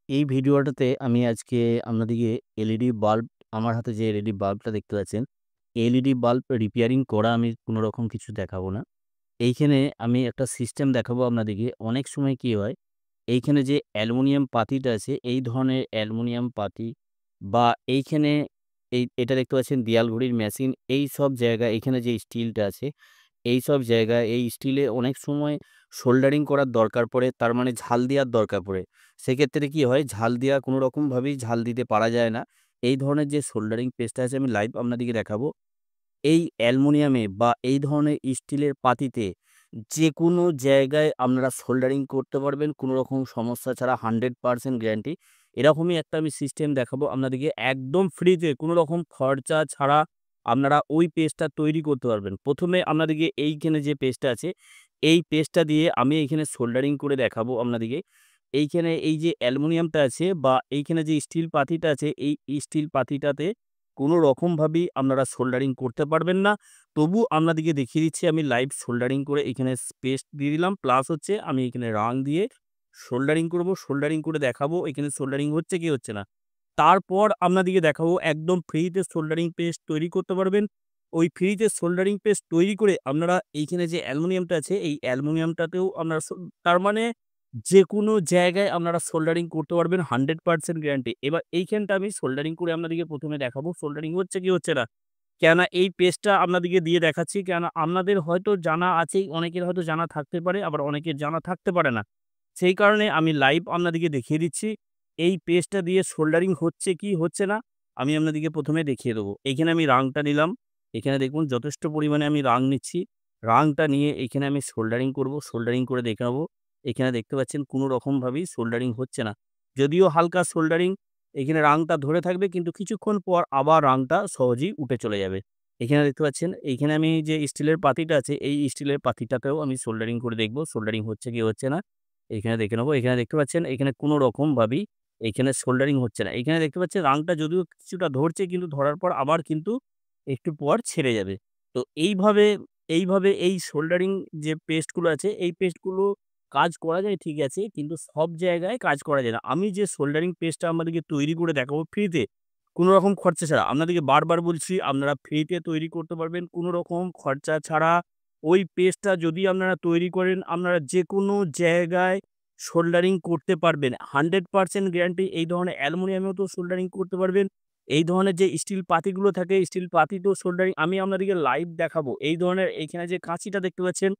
এই ভিডিওটাতে আমি আজকে আপনাদেরকে এলইডি বাল্ব আমার হাতে যে এলইডি বাল্বটা দেখতে পাচ্ছেন, এলইডি বাল্ব রিপেয়ারিং করা আমি কোনো রকম কিছু দেখাবো না। এইখানে আমি একটা সিস্টেম দেখাবো আপনাদেরকে। অনেক সময় কি হয়, এইখানে যে অ্যালুমিনিয়াম পাতিটা আছে, এই ধরনের অ্যালুমিনিয়াম পাতি বা এইখানে এটা দেখতে পাচ্ছেন দেয়াল ঘড়ির মেশিন, এইসব জায়গায় এইখানে যে স্টিলটা আছে, এইসব জায়গায় এই স্টিলে অনেক সময় সোল্ডারিং করার দরকার পড়ে, তার মানে ঝাল দেওয়ার দরকার পড়ে। সেক্ষেত্রে কি হয়, ঝাল দেওয়া কোনো রকমভাবেই ঝাল দিতে পারা যায় না। এই ধরনের যে সোল্ডারিং পেস্টটা আছে আমি লাইভ আপনাদেরকে দেখাবো। এই অ্যালুমিনিয়ামে বা এই ধরনের স্টিলের পাতিতে যেকোনো জায়গায় আপনারা সোল্ডারিং করতে পারবেন কোনো রকম সমস্যা ছাড়া, 100% গ্যারান্টি। এরকমই একটা আমি সিস্টেম দেখাবো আপনাদেরকে, একদম ফ্রিতে কোনো রকম খরচা ছাড়া আপনারা ওই পেস্টটা তৈরি করতে পারবেন। ১ম এ আপনাদেরকে এইখানে যে পেস্টটা আছে, এই পেস্টটা দিয়ে আমি এইখানে সোল্ডারিং করে দেখাবো আপনাদেরকে। এইখানে এই যে অ্যালুমিনিয়ামটা আছে বা এইখানে যে স্টিল পাতিটা আছে, এই স্টিল পাতিটাতে কোনো রকমভাবেই আপনারা সোল্ডারিং করতে পারবেন না। তবু আপনাদেরকে দেখিয়ে দিচ্ছি আমি লাইভ সোল্ডারিং করে, এখানে পেস্ট দিয়ে দিলাম। প্লাস হচ্ছে আমি এখানে রাং দিয়ে সোল্ডারিং করব। সোল্ডারিং করে দেখাবো এখানে সোল্ডারিং হচ্ছে কি হচ্ছে না। তারপর আপনাদেরকে দেখাবো একদম ফ্রিতে সোল্ডারিং পেস্ট তৈরি করতে পারবেন। ওই ফ্রিতে সোল্ডারিং পেস্ট তৈরি করে আপনারা এইখানে যে অ্যালুমিনিয়ামটা আছে, এই অ্যালুমিনিয়ামটাতেও আপনারা তার মানে যেকোনো জায়গায় আপনারা সোল্ডারিং করতে পারবেন, 100% গ্যারান্টি। এবার এইখানটা আমি সোল্ডারিং করে আপনাদেরকে ১ম এ দেখাবো সোল্ডারিং হচ্ছে কি হচ্ছে না। কেননা এই পেস্টটা আপনাদেরকে দিয়ে দেখাচ্ছি, কেননা আপনাদের হয়তো জানা আছেই, অনেকের হয়তো জানা থাকতে পারে, আবার অনেকের জানা থাকতে পারে না। সেই কারণে আমি লাইভ আপনাদেরকে দেখিয়ে দিচ্ছি। এই পেস্টটা দিয়ে সোল্ডারিং হচ্ছে কি হচ্ছে না, আমি আপনাদেরকে ১ম এ দেখিয়ে দেবো। এইখানে আমি রাংটা নিলাম। এখানে দেখুন যথেষ্ট পরিমাণে আমি রাং নিচ্ছি। রাংটা নিয়ে এইখানে আমি সোল্ডারিং করব। সোল্ডারিং করে দেখাবো। এখানে দেখতে পাচ্ছেন কোনো রকমভাবেই সোল্ডারিং হচ্ছে না। যদিও হালকা সোল্ডারিং, এখানে রাংটা ধরে থাকবে, কিন্তু কিছুক্ষণ পর আবার রাংটা সহজেই উঠে চলে যাবে। এখানে দেখতে পাচ্ছেন, এইখানে আমি যে স্টিলের পাতিটা আছে, এই স্টিলের পাতিটাতেও আমি সোল্ডারিং করে দেখব সোল্ডারিং হচ্ছে কি হচ্ছে না। এইখানে দেখে নেবো। এখানে দেখতে পাচ্ছেন, এখানে কোনো রকমভাবেই এইখানে সোল্ডারিং হচ্ছে না। এইখানে দেখতে পাচ্ছেন রাংটা যদিও কিছুটা ধরছে, কিন্তু ধরার পর আবার কিন্তু একটু পর ছেড়ে যাবে। তো এইভাবে এই সোল্ডারিং যে পেস্টগুলো আছে, এই পেস্টগুলো কাজ করা যায় ঠিক আছে, কিন্তু সব জায়গায় কাজ করা যায় না। আমি যে সোল্ডারিং পেস্টটা আমাদেরকে তৈরি করে দেখাবো ফ্রিতে, কোনো রকম খরচা ছাড়া। আপনাদেরকে বারবার বলছি, আপনারা ফ্রিতে তৈরি করতে পারবেন কোনো রকম খরচা ছাড়া। ওই পেস্টটা যদি আপনারা তৈরি করেন, আপনারা যেকোনো জায়গায় সোল্ডারিং করতে পারবেন। 100% গ্যারান্টি। এই ধরনের অ্যালুমিনিয়ামেও তো সোল্ডারিং করতে পারবেন। এই ধরনের যে স্টিল পাতিগুলো থাকে, স্টিল পাতিতেও সোল্ডারিং আমি আপনাদেরকে লাইভ দেখাবো। এই ধরনের এইখানে যে কাঁচিটা দেখতে পাচ্ছেন,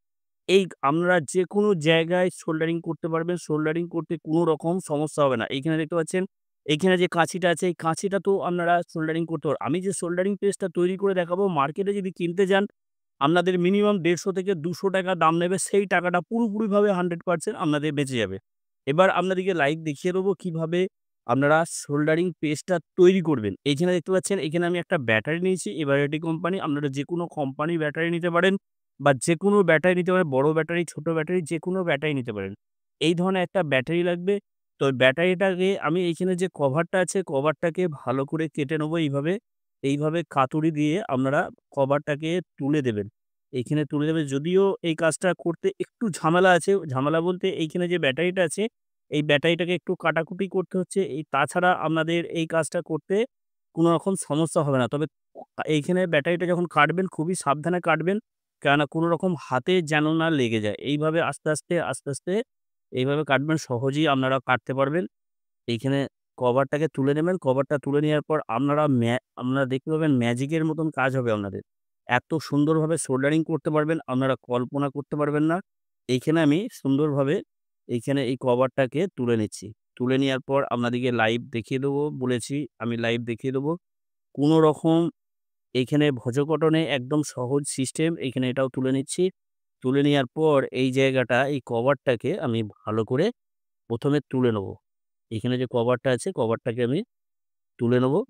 এই আপনারা যেকোনো জায়গায় সোল্ডারিং করতে পারবেন। সোল্ডারিং করতে কোনো রকম সমস্যা হবে না। এইখানে দেখতে পাচ্ছেন, এইখানে যে কাঁচিটা আছে, এই কাঁচিটাতেও আপনারা সোল্ডারিং করতে আমি যে সোল্ডারিং পেস্টটা তৈরি করে দেখাবো, মার্কেটে যদি কিনতে যান, আপনাদের মিনিমাম ৳১৫০ থেকে ৳২০০ দাম নেবে। সেই টাকাটা পুরোপুরিভাবে 100% আপনাদের বেঁচে যাবে। এবার আপনাদেরকে লাইভ দেখিয়ে দেবো কিভাবে আপনারা সোল্ডারিং পেস্টটা তৈরি করবেন। এইখানে দেখতে পাচ্ছেন, এইখানে আমি একটা ব্যাটারি নিয়েছি এভারেডি কোম্পানি। আপনারা যেকোনো কোম্পানির ব্যাটারি নিতে পারেন বা যেকোনো ব্যাটারি নিতে পারেন। বড় ব্যাটারি, ছোট ব্যাটারি যেকোনো ব্যাটারি নিতে পারেন। এই ধরনের একটা ব্যাটারি লাগবে। তো ব্যাটারিটাকে আমি এইখানে যে কভারটা আছে, কভারটাকে ভালো করে কেটে নেবো এইভাবে। এইভাবে কাতুরি দিয়ে আপনারা কভারটাকে তুলে দেবেন। এইখানে তুলে দেবেন। যদিও এই কাজটা করতে একটু ঝামেলা আছে। ঝামেলা বলতে এইখানে যে ব্যাটারিটা আছে, এই ব্যাটারিটাকে একটু কাটাকুটি করতে হচ্ছে। তাছাড়া আপনাদের এই কাজটা করতে কোনো রকম সমস্যা হবে না। তবে এইখানে ব্যাটারিটা যখন কাটবেন খুবই সাবধানে কাটবেন। কেননা কোনো রকম হাতে যেন না লেগে যায়। এইভাবে আস্তে আস্তে এইভাবে কাটবেন, সহজেই আপনারা কাটতে পারবেন। এইখানে কভারটাকে তুলে নেবেন। কভারটা তুলে নেওয়ার পর আপনারা দেখতে পাবেন ম্যাজিকের মতন কাজ হবে আপনাদের। এত সুন্দরভাবে সোল্ডারিং করতে পারবেন, আপনারা কল্পনা করতে পারবেন না। এইখানে আমি সুন্দরভাবে এইখানে এই কভারটাকে তুলে নিচ্ছি। তুলে নেওয়ার পর আপনাদেরকে লাইভ দেখিয়ে দেবো বলেছি, আমি লাইভ দেখিয়ে দেবো। কোনো রকম এইখানে ভোজকটনে একদম সহজ সিস্টেম। এইখানে এটাও তুলে নিচ্ছি। তুলে নেওয়ার পর এই জায়গাটা, এই কভারটাকে আমি ভালো করে ১ম এ তুলে নেবো। এখানে যে কভারটা আছে, কভারটাকে আমি তুলে নেবো।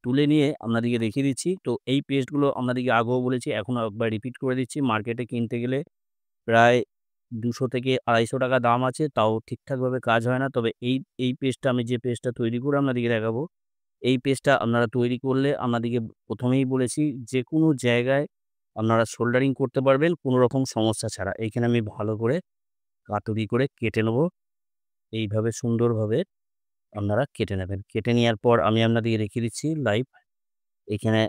তুলে নিয়ে আপনাদেরকে দেখিয়ে দিচ্ছি। তো এই পেস্টগুলো আপনাদেরকে আগেও বলেছি, এখনো একবার রিপিট করে দিচ্ছি। মার্কেটে কিনতে গেলে প্রায় ৳২০০ থেকে ৳২৫০ দাম আছে। তাও ঠিকঠাকভাবে কাজ হয় না। তবে এই পেস্টটা, আমি যে পেস্টটা তৈরি করে আপনাদেরকে দেখাবো, এই পেস্টটা আপনারা তৈরি করলে আপনাদেরকে ১ম এই বলেছি, যেকোনো জায়গায় আপনারা সোল্ডারিং করতে পারবেন কোনো রকম সমস্যা ছাড়া। এইখানে আমি ভালো করে কাতুরি করে কেটে নেবো এইভাবে সুন্দরভাবে। আপনারা কেটে নেবেন। কেটে নেওয়ার পর আমি আপনাদেরকে রেখে দিচ্ছি লাইভ। এখানে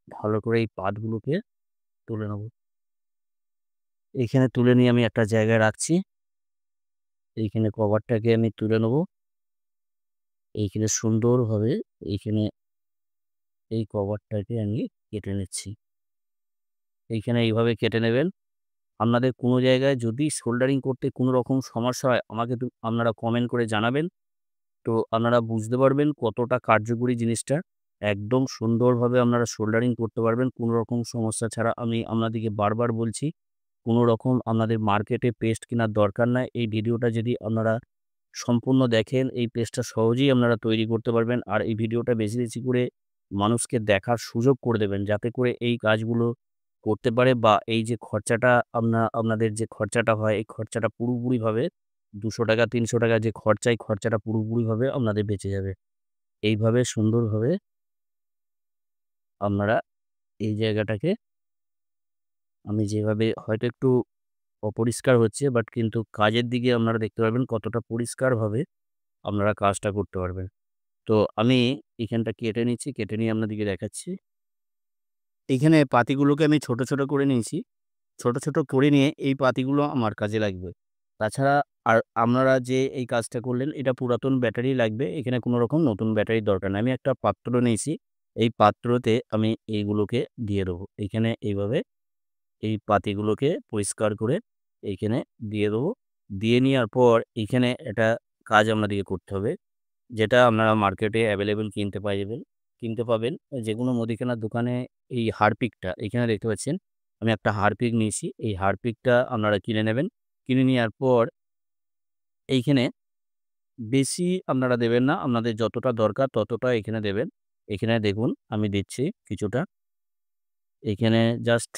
ভালো করে এই পাতগুলোকে তুলে নেব। এখানে তুলে নিয়ে আমি একটা জায়গায় রাখছি। এইখানে কভারটাকে আমি তুলে নেব। এইখানে সুন্দরভাবে এইখানে এই কভারটাকে আমি কেটে নিচ্ছি। এইখানে এইভাবে কেটে নেবেন। আপনাদের কোনো জায়গায় যদি সোল্ডারিং করতে কোনো রকম সমস্যা হয় আমাকে আপনারা কমেন্ট করে জানাবেন। তো আপনারা বুঝতে পারবেন কতটা কার্যকরী জিনিসটা। একদম সুন্দরভাবে আপনারা সোল্ডারিং করতে পারবেন কোনো রকম সমস্যা ছাড়া। আমি আপনাদেরকে বারবার বলছি, কোনো রকম আপনাদের মার্কেটে পেস্ট কেনার দরকার নাই। এই ভিডিওটা যদি আপনারা সম্পূর্ণ দেখেন, এই পেস্টটা সহজেই আপনারা তৈরি করতে পারবেন। আর এই ভিডিওটা বেশি, বেশি করে মানুষকে দেখার সুযোগ করে দেবেন, যাতে করে এই কাজগুলো করতে পারে বা এই যে খরচাটা আপনাদের যে খরচাটা হয়, এই খরচাটা পুরোপুরিভাবে ৳200 ৳300 যে খরচা, এই খরচাটা পুরোপুরিভাবে আপনাদের বেঁচে যাবে। এইভাবে সুন্দরভাবে আপনারা এই জায়গাটাকে আমি যেভাবে হয়তো একটু অপরিষ্কার হচ্ছে বাট কিন্তু কাজের দিকে আপনারা দেখতে পারবেন কতটা পরিষ্কারভাবে আপনারা কাজটা করতে পারবেন। তো আমি এখানটা কেটে নিচ্ছি, কেটে নিয়ে আপনাদেরকে দেখাচ্ছি। এইখানে পাতিগুলোকে আমি ছোট, ছোট করে নিয়েছি। ছোট, ছোট করে নিয়ে এই পাতিগুলো আমার কাজে লাগবে। তাছাড়া আর আপনারা যে এই কাজটা করলেন এটা পুরাতন ব্যাটারি লাগবে। এখানে কোনো রকম নতুন ব্যাটারির দরকার নাই। আমি একটা পাত্র নিয়েছি। এই পাত্রতে আমি এইগুলোকে দিয়ে দেবো। এইখানে এইভাবে এই পাতিগুলোকে পরিষ্কার করে এইখানে দিয়ে দেবো। দিয়ে নেওয়ার পর এইখানে একটা কাজ আপনাদেরকে করতে হবে। যেটা আপনারা মার্কেটে অ্যাভেলেবল কিনতে পাবেন। যেকোনো মুদিখানার দোকানে এই হারপিকটা এখানে দেখতে পাচ্ছেন। আমি একটা হারপিক নিয়েছি। এই হারপিকটা আপনারা কিনে নেবেন। কিনে নেওয়ার পর এইখানে বেশি আপনারা দেবেন না। আপনাদের যতটা দরকার ততটা এখানে দেবেন। এখানে দেখুন আমি দিচ্ছি কিছুটা। এখানে জাস্ট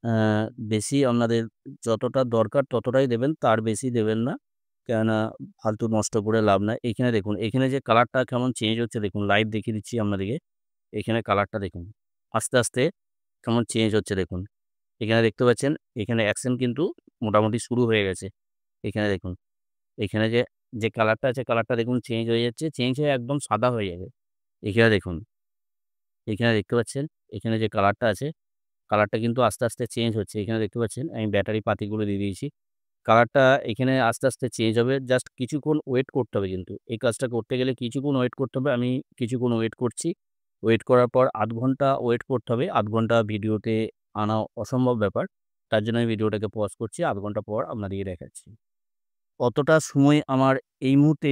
আ বেশি আপনাদের যতটা দরকার ততটাই দেবেন, তার বেশি দেবেন না। কেননা ফালতু নষ্ট করে লাভ নাই। এইখানে দেখুন, এখানে যে কালারটা কেমন চেঞ্জ হচ্ছে দেখুন, লাইভ দেখিয়ে দিচ্ছি আপনাদেরকে। এখানে কালারটা দেখুন। আস্তে, আস্তে কেমন চেঞ্জ হচ্ছে দেখুন। এখানে দেখতে পাচ্ছেন, এখানে অ্যাকশন কিন্তু মোটামুটি শুরু হয়ে গেছে। এখানে দেখুন, এখানে যে কালারটা আছে, কালারটা দেখুন চেঞ্জ হয়ে যাচ্ছে। চেঞ্জ হয়ে একদম সাদা হয়ে যাবে। এখানে দেখুন, এখানে দেখতে পাচ্ছেন, এখানে যে কালারটা আছে, কালারটা কিন্তু আস্তে, আস্তে চেঞ্জ হচ্ছে। এখানে দেখতে পাচ্ছেন আমি ব্যাটারি পাতিগুলো দিয়ে দিয়েছি। কালারটা এখানে আস্তে, আস্তে চেঞ্জ হবে। জাস্ট কিছুক্ষণ ওয়েট করতে হবে কিন্তু। এই কাজটা করতে গেলে কিছুক্ষণ ওয়েট করতে হবে। আমি কিছুক্ষণ ওয়েট করছি। ওয়েট করার পর ০.৫ ঘন্টা ওয়েট করতে হবে। ০.৫ ঘন্টা ভিডিওতে আনা অসম্ভব ব্যাপার। তার জন্য আমি ভিডিওটাকে পজ করছি। ০.৫ ঘন্টা পর আপনাদেরকে দেখাচ্ছি। অতটা সময় আমার এই মুহূর্তে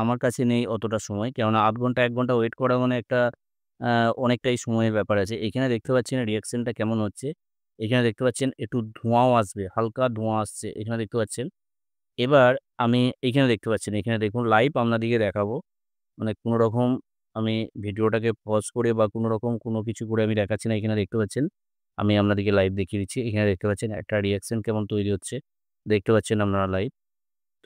আমার কাছে নেই অতটা সময়। কেননা ০.৫ ঘন্টা ১ ঘন্টা ওয়েট করা মানে একটা আ অনেকটাই সময়ের ব্যাপার আছে। এখানে দেখতে পাচ্ছেন রিঅ্যাকশনটা কেমন হচ্ছে। এখানে দেখতে পাচ্ছেন একটু ধোঁয়াও আসবে, হালকা ধোঁয়া আসছে। এখানে দেখতে পাচ্ছেন। এবার আমি এইখানে দেখতে পাচ্ছেন, এখানে দেখুন লাইভ আপনাদেরকে দেখাবো। মানে কোনরকম আমি ভিডিওটাকে পজ করে বা কোনরকম কোনো কিছু করে আমি দেখাচ্ছি না। এখানে দেখতে পাচ্ছেন, আমি আপনাদেরকে লাইভ দেখিয়ে দিচ্ছি। এখানে দেখতে পাচ্ছেন একটা রিঅ্যাকশন কেমন তৈরি হচ্ছে। দেখতে পাচ্ছেন আপনারা লাইভ।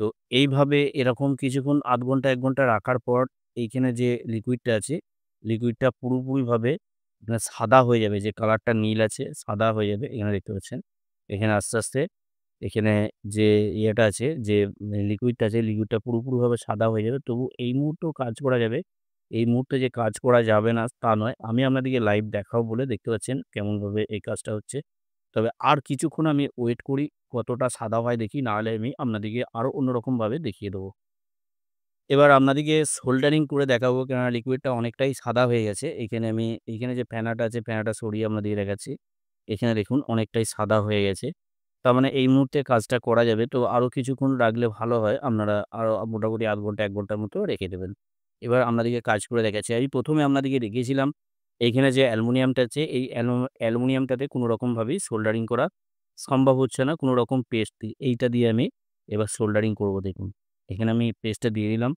তো এইভাবে এরকম কিছুক্ষণ ০.৫ ঘন্টা ১ ঘন্টা রাখার পর এইখানে যে লিকুইডটা আছে, লিকুইডটা পুরোপুরিভাবে সাদা হয়ে যাবে। যে কালারটা নীল আছে, সাদা হয়ে যাবে। এখানে দেখতে পাচ্ছেন। এখানে আস্তে, আস্তে এখানে যে ইয়েটা আছে, যে লিকুইডটা আছে, লিকুইডটা পুরোপুরিভাবে সাদা হয়ে যাবে। তবু এই মুহূর্তেও কাজ করা যাবে। এই মুহূর্তে যে কাজ করা যাবে না তা নয়। আমি আপনাদেরকে লাইভ দেখাবো বলে দেখতে পাচ্ছেন কেমনভাবে এই কাজটা হচ্ছে। তবে আর কিছুক্ষণ আমি ওয়েট করি, কতটা সাদা হয় দেখি। না হলে আমি আপনাদেরকে আরো অন্যরকমভাবে দেখিয়ে দেবো। এবার আপনাদেরকে সোল্ডারিং করে দেখাবো, কেননা লিকুইডটা অনেকটাই সাদা হয়ে গেছে। এইখানে যে ফেনাটা আছে, ফেনাটা সরিয়ে আপনাদেরকে দেখাচ্ছি। এখানে দেখুন অনেকটাই সাদা হয়ে গেছে। তার মানে এই মুহূর্তে কাজটা করা যাবে। তো আরো কিছুক্ষণ রাখলে ভালো হয়। আপনারা আরো মোটামুটি ০.৫ ঘন্টা ১ ঘন্টার মতো রেখে দেবেন। এবার আপনাদেরকে কাজ করে দেখাচ্ছি। আমি ১ম এ আপনাদেরকে দেখিয়েছিলাম এইখানে যে অ্যালুমিনিয়ামটা আছে, এই অ্যালুমিনিয়ামটাতে কোনো রকমভাবেই সোল্ডারিং করা সম্ভব হচ্ছে না কোনো রকম পেস্ট দিয়ে। এইটা দিয়ে আমি এবার সোল্ডারিং করব দেখুন। এখানে আমি পেস্টটা দিয়ে দিলাম।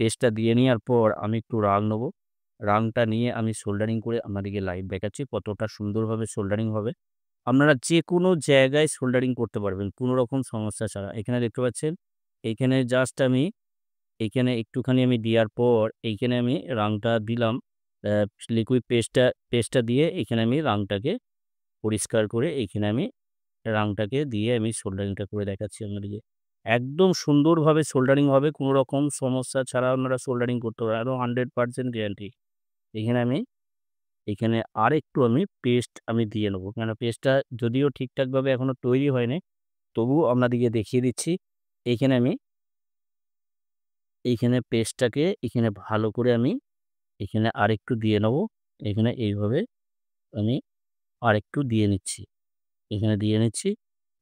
পেস্টটা দিয়ে নেওয়ার পর আমি একটু রাং নেবো। রাংটা নিয়ে আমি সোল্ডারিং করে আপনাদেরকে লাইভ দেখাচ্ছি কতটা সুন্দরভাবে সোল্ডারিং হবে। আপনারা যেকোনো জায়গায় সোল্ডারিং করতে পারবেন কোনো রকম সমস্যা ছাড়া। এখানে দেখতে পাচ্ছেন, এইখানে জাস্ট আমি এইখানে একটুখানি আমি দেওয়ার পর এইখানে আমি রাংটা দিলাম। অ্যা লিকুইড পেস্টটা দিয়ে এখানে আমি রাংটাকে পরিষ্কার করে এইখানে আমি রাংটাকে দিয়ে আমি সোল্ডারিংটা করে দেখাচ্ছি আপনাদেরকে। একদম সুন্দরভাবে সোল্ডারিং হবে। কোনো রকম সমস্যা ছাড়া আপনারা সোল্ডারিং করতে পারবেন। একদম 100% গ্যারান্টি। এখানে আমি এখানে আরেকটু আমি পেস্ট আমি দিয়ে নেব। কেন পেস্টটা যদিও ঠিকঠাকভাবে এখনো তৈরি হয় নাই, তবুও আপনাদেরকে দেখিয়ে দিচ্ছি। এইখানে আমি এইখানে পেস্টটাকে এখানে ভালো করে আমি এখানে আরেকটু দিয়ে নেব। এখানে এইভাবে আমি আরেকটু দিয়ে নিচ্ছি। এখানে দিয়ে নিচ্ছি।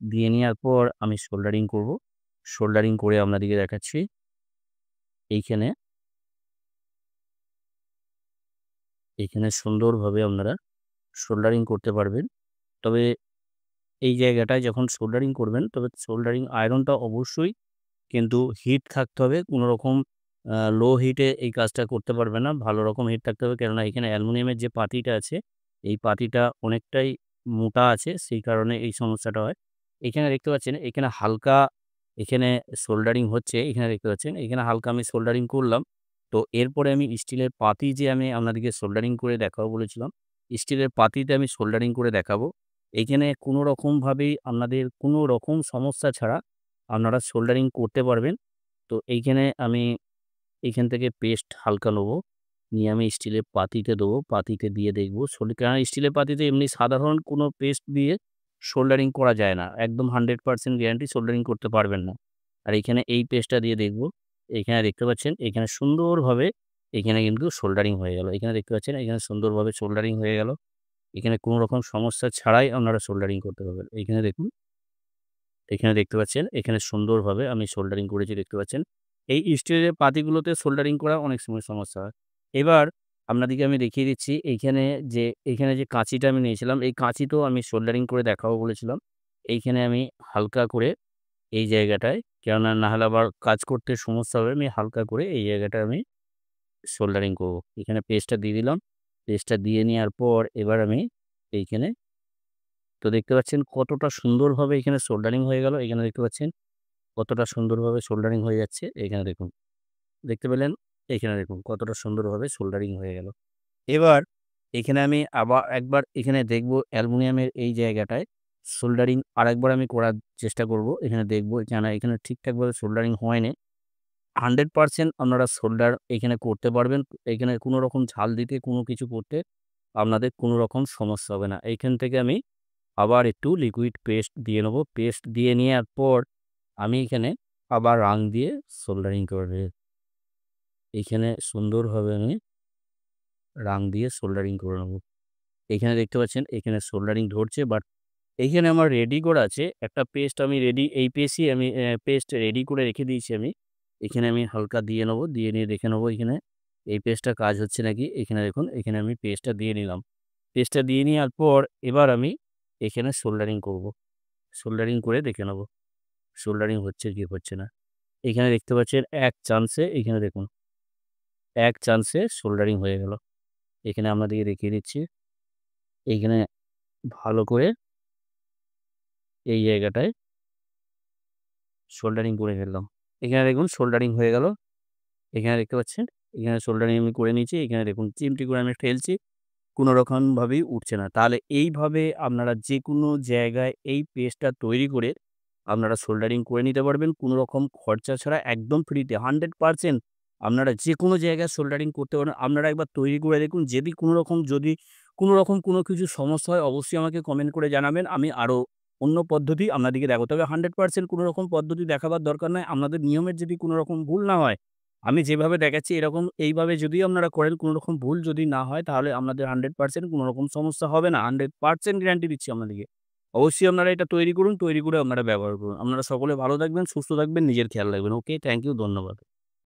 দিয়ে নেওয়ার পর আমি সোল্ডারিং করব। সোল্ডারিং করে আপনাদেরকে দেখাচ্ছি। এইখানে, এইখানে সুন্দরভাবে আপনারা সোল্ডারিং করতে পারবেন। তবে এই জায়গাটায় যখন সোল্ডারিং করবেন, তবে সোল্ডারিং আয়রনটা অবশ্যই কিন্তু হিট থাকতে হবে। কোনো রকম লো হিটে এই কাজটা করতে পারবে না। ভালো রকম হিট থাকতে হবে। কেননা এখানে অ্যালুমিনিয়ামের যে পাতিটা আছে, এই পাতিটা অনেকটাই মোটা আছে। সেই কারণে এই সমস্যাটা হয়। এখানে দেখতে পাচ্ছেন, এখানে হালকা এখানে সোল্ডারিং হচ্ছে। এখানে দেখতে পাচ্ছেন, এখানে হালকা আমি সোল্ডারিং করলাম। তো এরপরে আমি স্টিলের পাতি যে আমি আপনাদেরকে সোল্ডারিং করে দেখাবো বলেছিলাম, স্টিলের পাতিতে আমি সোল্ডারিং করে দেখাবো। এইখানে কোনো রকমভাবেই আপনাদের কোনো রকম সমস্যা ছাড়া আপনারা সোল্ডারিং করতে পারবেন। তো এইখানে আমি এইখান থেকে পেস্ট হালকা নেবো। নিয়ে আমি স্টিলের পাতিতে দেবো। পাতিতে দিয়ে দেখব কেননা স্টিলের পাতিতে এমনি সাধারণ কোনো পেস্ট দিয়ে সোল্ডারিং করা যায় না। একদম 100% গ্যারান্টি সোল্ডারিং করতে পারবেন না। আর এখানে এই পেস্টটা দিয়ে দেখব। এখানে দেখতে পাচ্ছেন, এখানে সুন্দরভাবে এখানে কিন্তু সোল্ডারিং হয়ে গেল। এখানে দেখতে পাচ্ছেন, এখানে সুন্দরভাবে সোল্ডারিং হয়ে গেল। এখানে কোনো রকম সমস্যা ছাড়াই আপনারা সোল্ডারিং করতে পারবেন। এইখানে দেখুন, এখানে দেখতে পাচ্ছেন, এখানে সুন্দরভাবে আমি সোল্ডারিং করেছি দেখতে পাচ্ছেন। এই স্টিলের পাতিগুলোতে সোল্ডারিং করা অনেক সময় সমস্যা হয়। এবার আপনাদেরকে আমি দেখিয়ে দিচ্ছি এইখানে যে কাঁচিটা আমি নিয়েছিলাম, এই কাঁচিতেও আমি সোল্ডারিং করে দেখাবো বলেছিলাম। এইখানে আমি হালকা করে এই জায়গাটায়, কেননা না হলে আবার কাজ করতে সমস্যা হবে, আমি হালকা করে এই জায়গাটায় আমি সোল্ডারিং করব। এখানে পেস্টটা দিয়ে দিলাম। পেস্টটা দিয়ে নেওয়ার পর এবার আমি এইখানে, তো দেখতে পাচ্ছেন কতটা সুন্দরভাবে এখানে সোল্ডারিং হয়ে গেল। এখানে দেখতে পাচ্ছেন কতটা সুন্দরভাবে সোল্ডারিং হয়ে যাচ্ছে। এখানে দেখুন, দেখতে পেলেন? এখানে দেখুন কতটা সুন্দরভাবে সোল্ডারিং হয়ে গেল। এবার এখানে আমি আবার একবার এখানে দেখব অ্যালুমিনিয়ামের এই জায়গাটায় সোল্ডারিং আরেকবার আমি করার চেষ্টা করব। এখানে দেখব, কেননা এখানে ঠিকঠাকভাবে সোল্ডারিং হয়নি। 100% আপনারা সোল্ডার এখানে করতে পারবেন। এখানে কোনো রকম ঝাল দিতে, কোনো কিছু করতে আপনাদের কোনো রকম সমস্যা হবে না। এইখান থেকে আমি আবার একটু লিকুইড পেস্ট দিয়ে নেব। পেস্ট দিয়ে নেওয়ার পর আমি এখানে আবার রং দিয়ে সোল্ডারিং করে এইখানে সুন্দরভাবে আমি রং দিয়ে সোল্ডারিং করে নেব। এখানে দেখতে পাচ্ছেন, এখানে সোল্ডারিং ধরছে, বাট এইখানে আমার রেডি করা আছে একটা পেস্ট। আমি রেডি, এই পেস্টই আমি পেস্ট রেডি করে রেখে দিয়েছি আমি। এখানে আমি হালকা দিয়ে নেব। দিয়ে নিয়ে দেখে নেব এখানে এই পেস্টটা কাজ হচ্ছে নাকি। এখানে দেখুন, এখানে আমি পেস্টটা দিয়ে নিলাম। পেস্টটা দিয়ে নেওয়ার পর এবার আমি এখানে সোল্ডারিং করব। সোল্ডারিং করে দেখে নেব সোল্ডারিং হচ্ছে কি হচ্ছে না। এখানে দেখতে পাচ্ছেন এক চান্সে, এখানে দেখুন এক চান্সে সোল্ডারিং হয়ে গেল। এখানে আপনাদেরকে দেখিয়ে দিচ্ছি। এইখানে ভালো করে এই জায়গাটায় সোল্ডারিং করে ফেললাম। এখানে দেখুন সোল্ডারিং হয়ে গেল। এখানে দেখতে পাচ্ছেন, এখানে সোল্ডারিং আমি করে নিয়েছি। এখানে দেখুন চিমটি করে আমি ঠেলছি। কোনো রকমভাবেই উঠছে না। তাহলে এইভাবে আপনারা যেকোনো জায়গায় এই পেস্টটা তৈরি করে আপনারা সোল্ডারিং করে নিতে পারবেন। কোনো রকম খরচা ছাড়া একদম ফ্রিতে 100% আপনারা যেকোনো জায়গায় সোল্ডারিং করতে পারেন। আপনারা একবার তৈরি করে দেখুন। যদি কোনো রকম কোনো কিছু সমস্যা হয় অবশ্যই আমাকে কমেন্ট করে জানাবেন। আমি আরও অন্য পদ্ধতি আপনাদেরকে দেখাবো। তবে 100% কোনো রকম পদ্ধতি দেখাবার দরকার নাই। আপনাদের নিয়মের যদি কোনো রকম ভুল না হয়, আমি যেভাবে দেখাচ্ছি এরকম এইভাবে যদি আপনারা করেন, কোনো রকম ভুল যদি না হয়, তাহলে আপনাদের 100% কোনো রকম সমস্যা হবে না। 100% গ্যারান্টি দিচ্ছি আপনাদেরকে। অবশ্যই আপনারা এটা তৈরি করুন, তৈরি করে আপনারা ব্যবহার করুন। আপনারা সকলে ভালো থাকবেন, সুস্থ থাকবেন, নিজের খেয়াল রাখবেন। ওকে, থ্যাংক ইউ, ধন্যবাদ।